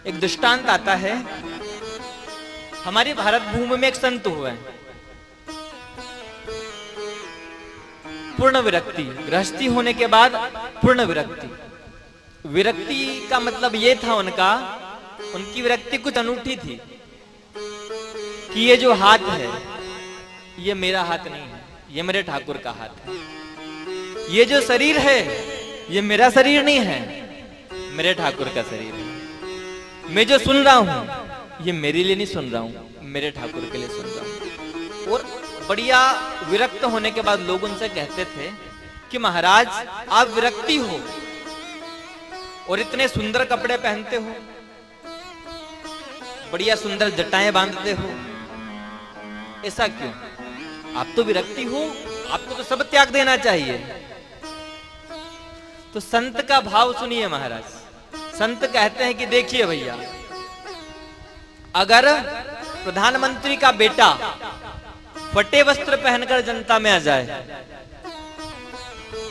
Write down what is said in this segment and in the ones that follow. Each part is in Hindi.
एक दृष्टांत आता है। हमारी भारत भूमि में एक संत हुआ है, पूर्ण विरक्ति, गृहस्थी होने के बाद पूर्ण विरक्ति। विरक्ति का मतलब ये था उनकी विरक्ति कुछ अनूठी थी कि ये जो हाथ है ये मेरा हाथ नहीं है, ये मेरे ठाकुर का हाथ है। ये जो शरीर है ये मेरा शरीर नहीं है, मेरे ठाकुर का शरीर है। मैं जो सुन रहा हूं ये मेरे लिए नहीं सुन रहा हूं, मेरे ठाकुर के लिए सुन रहा हूं। और बढ़िया विरक्त होने के बाद लोग उनसे कहते थे कि महाराज आप विरक्ति हो और इतने सुंदर कपड़े पहनते हो, बढ़िया सुंदर जटाएं बांधते हो, ऐसा क्यों? आप तो विरक्ति हो, आपको तो सब त्याग देना चाहिए। तो संत का भाव सुनिए महाराज। संत कहते हैं कि देखिए भैया, अगर प्रधानमंत्री का बेटा फटे वस्त्र पहनकर जनता में आ जाए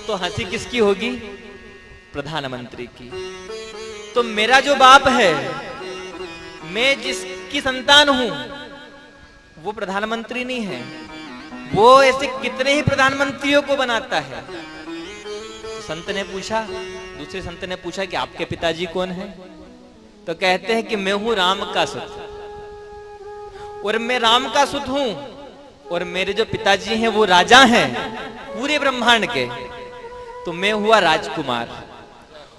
तो हंसी किसकी होगी? प्रधानमंत्री की। तो मेरा जो बाप है, मैं जिसकी संतान हूं, वो प्रधानमंत्री नहीं है, वो ऐसे कितने ही प्रधानमंत्रियों को बनाता है। तो संत ने पूछा, दूसरे संत ने पूछा कि आपके पिताजी कौन है? तो कहते हैं कि मैं हूं राम का सुत, और मैं राम का सुत हूं, और मेरे जो पिताजी हैं वो राजा हैं पूरे ब्रह्मांड के, तो मैं हुआ राजकुमार।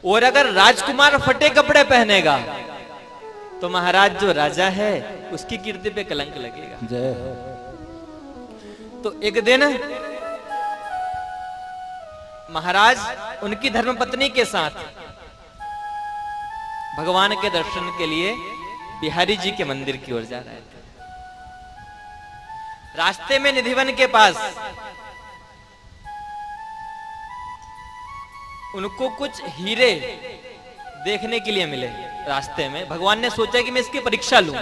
और अगर राजकुमार फटे कपड़े पहनेगा तो महाराज जो राजा है उसकी कीर्ति पे कलंक लगेगा। जय। तो एक दिन महाराज उनकी धर्मपत्नी के साथ भगवान के दर्शन के लिए बिहारी जी के मंदिर की ओर जा रहे थे। रास्ते में निधिवन के पास उनको कुछ हीरे देखने के लिए मिले। रास्ते में भगवान ने सोचा कि मैं इसकी परीक्षा लूं,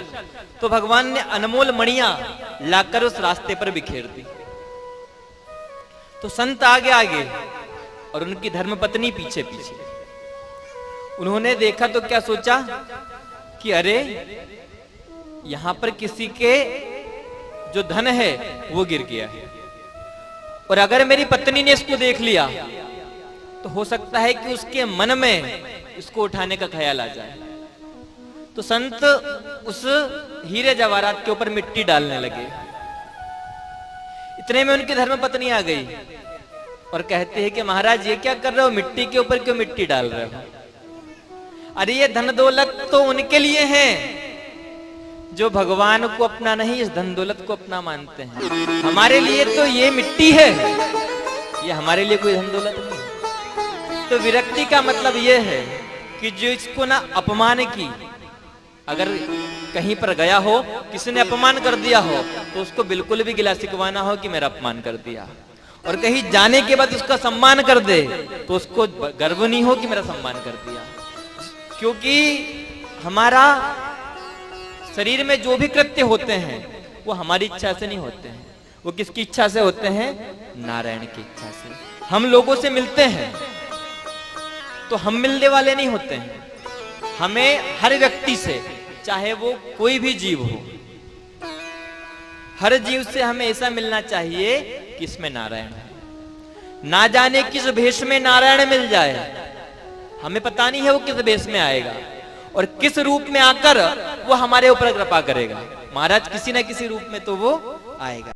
तो भगवान ने अनमोल मणियां लाकर उस रास्ते पर बिखेर दी। तो संत आगे आगे और उनकी धर्मपत्नी पीछे पीछे। उन्होंने देखा तो क्या सोचा कि अरे यहां पर किसी के जो धन है वो गिर गया है, और अगर मेरी पत्नी ने इसको देख लिया तो हो सकता है कि उसके मन में इसको उठाने का ख्याल आ जाए। तो संत उस हीरे जवाहरात के ऊपर मिट्टी डालने लगे। इतने में उनकी धर्मपत्नी आ गई और कहते हैं कि महाराज ये क्या कर रहे हो, मिट्टी के ऊपर क्यों मिट्टी डाल रहे हो? अरे ये धन दौलत तो उनके लिए है जो भगवान को अपना नहीं, इस धन दौलत को अपना मानते हैं। हमारे लिए तो ये मिट्टी है, ये हमारे लिए कोई धन दौलत नहीं। तो विरक्ति का मतलब ये है कि जो इसको ना अपमान की, अगर कहीं पर गया हो, किसी ने अपमान कर दिया हो, तो उसको बिल्कुल भी गिला शिकवाना हो कि मेरा अपमान कर दिया, और कहीं जाने के बाद उसका सम्मान कर दे तो उसको गर्व नहीं हो कि मेरा सम्मान कर दिया। क्योंकि हमारा शरीर में जो भी कृत्य होते हैं वो हमारी इच्छा से नहीं होते हैं, वो किसकी इच्छा से होते हैं? नारायण की इच्छा से। हम लोगों से मिलते हैं तो हम मिलने वाले नहीं होते हैं। हमें हर व्यक्ति से, चाहे वो कोई भी जीव हो, हर जीव से हमें ऐसा मिलना चाहिए कि इसमें नारायण है। ना जाने किस भेष में नारायण मिल जाए, हमें पता नहीं है वो किस भेष में आएगा और किस रूप में आकर वो हमारे ऊपर कृपा करेगा। महाराज किसी ना किसी रूप में तो वो आएगा।